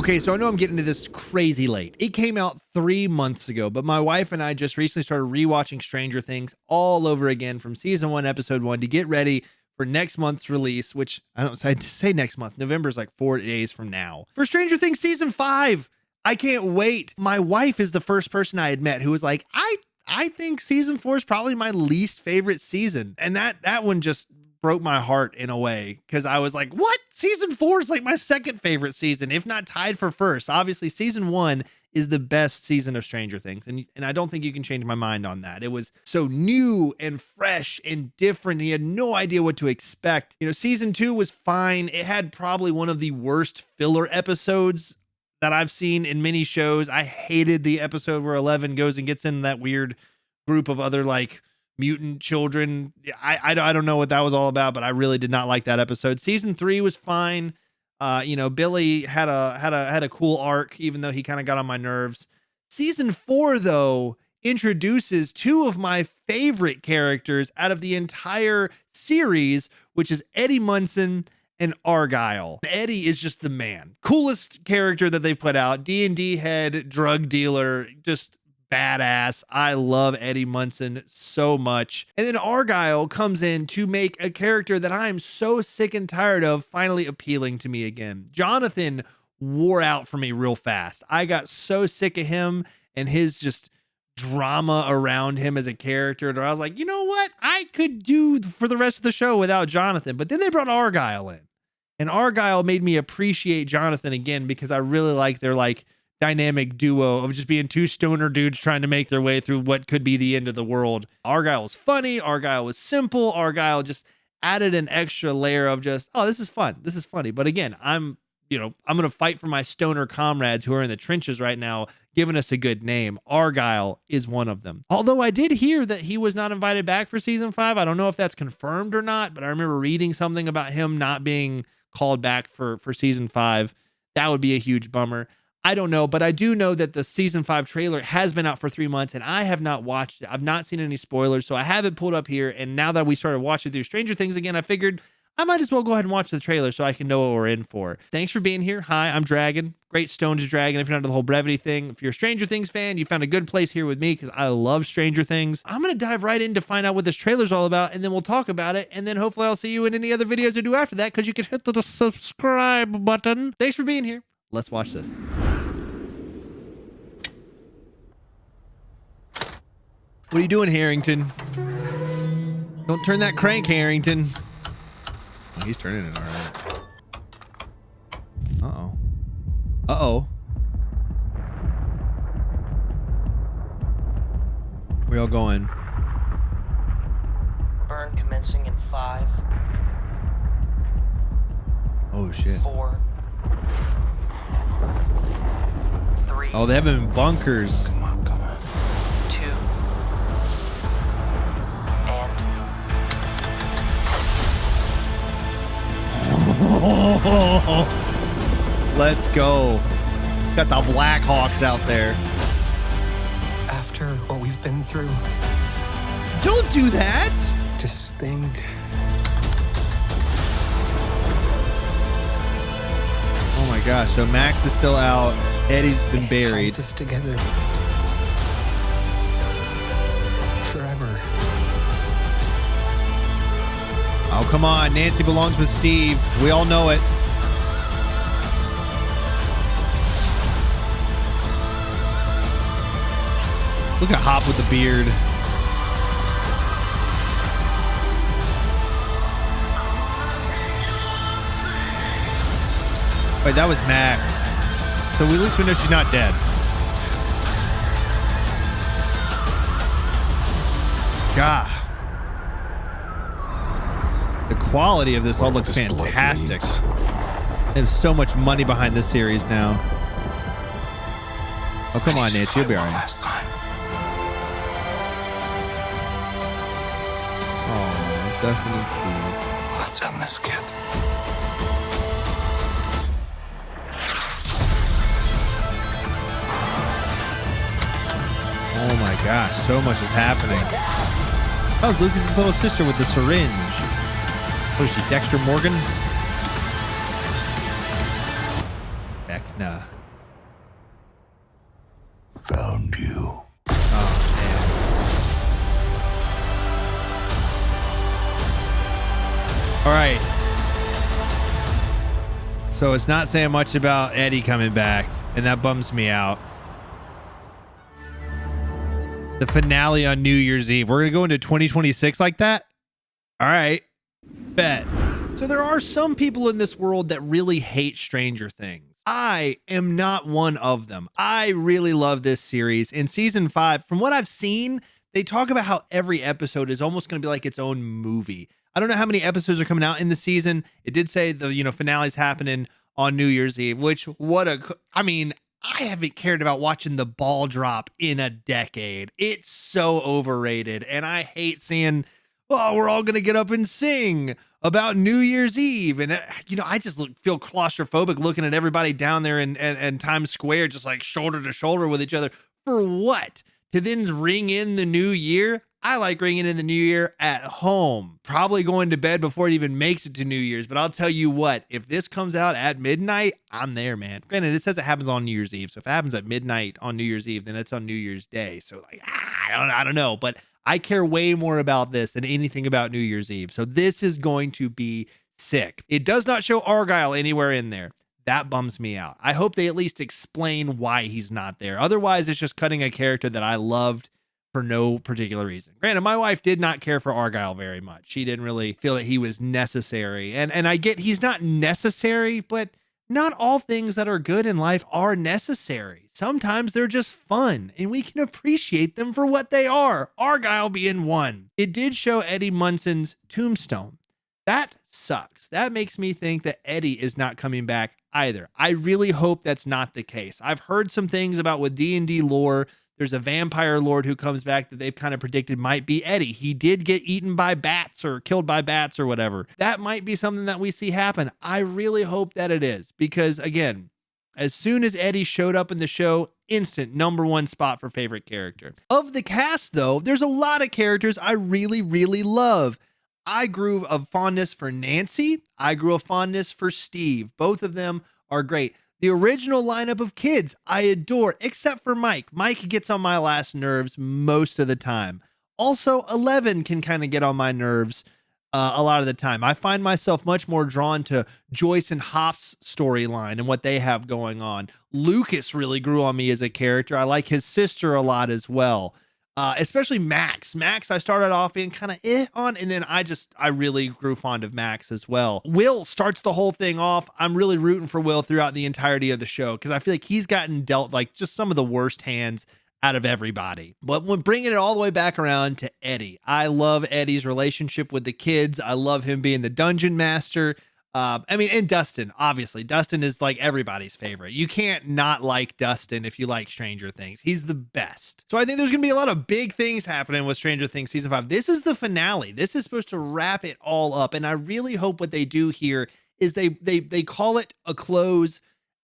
Okay, so I know I'm getting to this crazy late. It came out 3 months ago, but my wife and I just recently started rewatching Stranger Things all over again from season 1, episode 1 to get ready for next month's release, which I don't say next month. November is like 4 days from now. For Stranger Things season 5. I can't wait. My wife is the first person I had met who was like, I think season 4 is probably my least favorite season. And that one just broke my heart in a way, because I was like, what? Season 4 is like my second favorite season, if not tied for first. Obviously, season 1 is the best season of Stranger Things. And I don't think you can change my mind on that. It was so new and fresh and different. You had no idea what to expect. You know, season 2 was fine. It had probably one of the worst filler episodes that I've seen in many shows. I hated the episode where 11 goes and gets in that weird group of other like mutant children. I don't know what that was all about, but I really did not like that episode. Season 3 was fine. You know, Billy had a cool arc, even though he kind of got on my nerves. Season 4 though introduces 2 of my favorite characters out of the entire series, which is Eddie Munson and Argyle. Eddie is just the man. Coolest character that they've put out. D&D head, drug dealer, just badass. I love Eddie Munson so much. And then Argyle comes in to make a character that I'm so sick and tired of finally appealing to me again. Jonathan wore out for me real fast. I got so sick of him and his just drama around him as a character that I was like, you know what? I could do for the rest of the show without Jonathan. But then they brought Argyle in. And Argyle made me appreciate Jonathan again, because I really like their like dynamic duo of just being 2 stoner dudes trying to make their way through what could be the end of the world. Argyle was funny. Argyle was simple. Argyle just added an extra layer of just, oh, this is fun. This is funny. But again, I'm going to fight for my stoner comrades who are in the trenches right now, giving us a good name. Argyle is one of them. Although I did hear that he was not invited back for season 5. I don't know if that's confirmed or not, but I remember reading something about him not being called back for season 5. That would be a huge bummer. I don't know, but I do know that the season 5 trailer has been out for 3 months and I have not watched it. I've not seen any spoilers, so I have it pulled up here. And now that we started watching through Stranger Things again, I figured I might as well go ahead and watch the trailer so I can know what we're in for. Thanks for being here. Hi, I'm Dragon. GreatStonedDragon. If you're not into the whole brevity thing, if you're a Stranger Things fan, you found a good place here with me because I love Stranger Things. I'm going to dive right in to find out what this trailer's all about, and then we'll talk about it. And then hopefully I'll see you in any other videos I do after that, because you can hit the subscribe button. Thanks for being here. Let's watch this. What are you doing, Harrington? Don't turn that crank, Harrington. Oh, he's turning it all right. Uh-oh. Uh-oh. Where y'all going? Burn commencing in 5. Oh, shit. 4. 3. Oh, they have them in bunkers. Come on. 2. And let's go. Got the Blackhawks out there. After what we've been through, Don't do that. this thing, Oh my gosh. So Max is still out. Eddie's been it buried. ties us together forever. Oh, come on. Nancy belongs with Steve. We all know it. Look at Hop with the beard. Wait, that was Max. So at least we know she's not dead. God. The quality of this all looks fantastic. They have so much money behind this series now. Oh, come on, Nancy. You'll be all right. Last time. Oh, Dustin and Steve. Let's end this, kid. Oh my gosh, so much is happening. That was Lucas's little sister with the syringe. What is she, Dexter Morgan? Vecna. All right. So it's not saying much about Eddie coming back, and that bums me out. The finale on New Year's Eve. We're going to go into 2026 like that? All right. Bet. So there are some people in this world that really hate Stranger Things. I am not one of them. I really love this series. In season 5, from what I've seen, they talk about how every episode is almost going to be like its own movie. I don't know how many episodes are coming out in the season. It did say the finale's happening on New Year's Eve, which I haven't cared about watching the ball drop in a decade. It's so overrated. And I hate seeing, oh, we're all going to get up and sing about New Year's Eve. And, I just feel claustrophobic looking at everybody down there in Times Square, just like shoulder to shoulder with each other. For what? To then ring in the new year? I like ringing in the new year at home, probably going to bed before it even makes it to New Year's. But I'll tell you what, if this comes out at midnight, I'm there, man. Granted, it says it happens on New Year's Eve. So if it happens at midnight on New Year's Eve, then it's on New Year's Day. So I don't know, but I care way more about this than anything about New Year's Eve. So this is going to be sick. It does not show Argyle anywhere in there. That bums me out. I hope they at least explain why he's not there. Otherwise, it's just cutting a character that I loved for no particular reason. Granted, my wife did not care for Argyle very much. She didn't really feel that he was necessary. And I get he's not necessary, but not all things that are good in life are necessary. Sometimes they're just fun, and we can appreciate them for what they are. Argyle being one. It did show Eddie Munson's tombstone. That sucks. That makes me think that Eddie is not coming back either. I really hope that's not the case. I've heard some things about with D&D lore. There's a vampire lord who comes back that they've kind of predicted might be Eddie. He did get eaten by bats or killed by bats or whatever. That might be something that we see happen. I really hope that it is, because again, as soon as Eddie showed up in the show, instant #1 spot for favorite character. Of the cast though, there's a lot of characters I really, really love. I grew a fondness for Nancy. I grew a fondness for Steve. Both of them are great. The original lineup of kids I adore, except for Mike. Mike gets on my last nerves most of the time. Also, 11 can kind of get on my nerves a lot of the time. I find myself much more drawn to Joyce and Hop's storyline and what they have going on. Lucas really grew on me as a character. I like his sister a lot as well. Especially Max. Max, I started off being kind of on, and then I really grew fond of Max as well. Will starts the whole thing off. I'm really rooting for Will throughout the entirety of the show, because I feel like he's gotten dealt like just some of the worst hands out of everybody. But when bringing it all the way back around to Eddie, I love Eddie's relationship with the kids. I love him being the dungeon master. And Dustin, obviously. Dustin is like everybody's favorite. You can't not like Dustin if you like Stranger Things. He's the best. So I think there's going to be a lot of big things happening with Stranger Things season 5. This is the finale. This is supposed to wrap it all up. And I really hope what they do here is they call it a close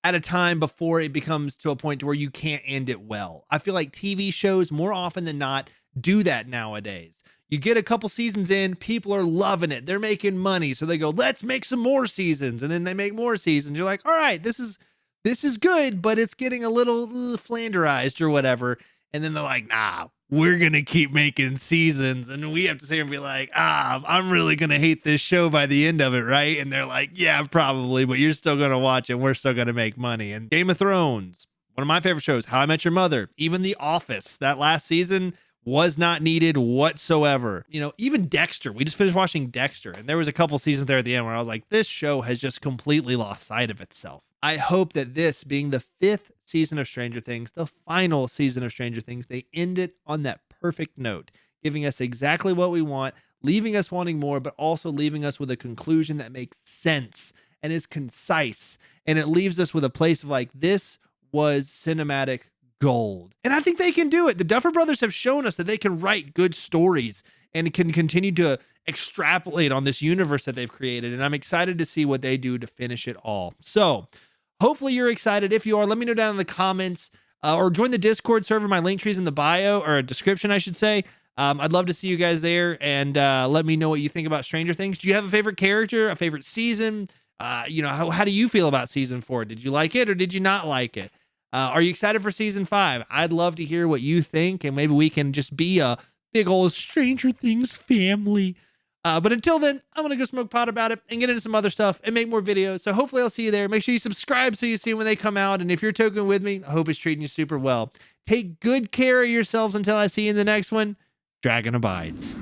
at a time before it becomes to a point to where you can't end it well. I feel like TV shows more often than not do that nowadays. You get a couple seasons in, people are loving it. They're making money. So they go, let's make some more seasons. And then they make more seasons. You're like, all right, this is good, but it's getting a little flanderized or whatever. And then they're like, nah, we're going to keep making seasons. And we have to sit here and be like, I'm really going to hate this show by the end of it, right? And they're like, yeah, probably, but you're still going to watch it. We're still going to make money. And Game of Thrones, one of my favorite shows, How I Met Your Mother, even The Office, that last season was not needed whatsoever. Even Dexter, we just finished watching Dexter, and there was a couple seasons there at the end where I was like, this show has just completely lost sight of itself. I hope that this being the 5th season of Stranger Things, the final season of Stranger Things, they end it on that perfect note, giving us exactly what we want, leaving us wanting more, but also leaving us with a conclusion that makes sense and is concise. And it leaves us with a place of like, this was cinematic gold. And I think they can do it. The Duffer Brothers have shown us that they can write good stories and can continue to extrapolate on this universe that they've created. And I'm excited to see what they do to finish it all. So hopefully you're excited. If you are, let me know down in the comments or join the Discord server. My link tree's in the bio, or description, I should say. I'd love to see you guys there, and let me know what you think about Stranger Things. Do you have a favorite character, a favorite season? How do you feel about season 4? Did you like it or did you not like it? Are you excited for season 5? I'd love to hear what you think, and maybe we can just be a big old Stranger Things family. But until then, I'm going to go smoke pot about it and get into some other stuff and make more videos. So hopefully I'll see you there. Make sure you subscribe so you see when they come out. And if you're token with me, I hope it's treating you super well. Take good care of yourselves until I see you in the next one. Dragon abides.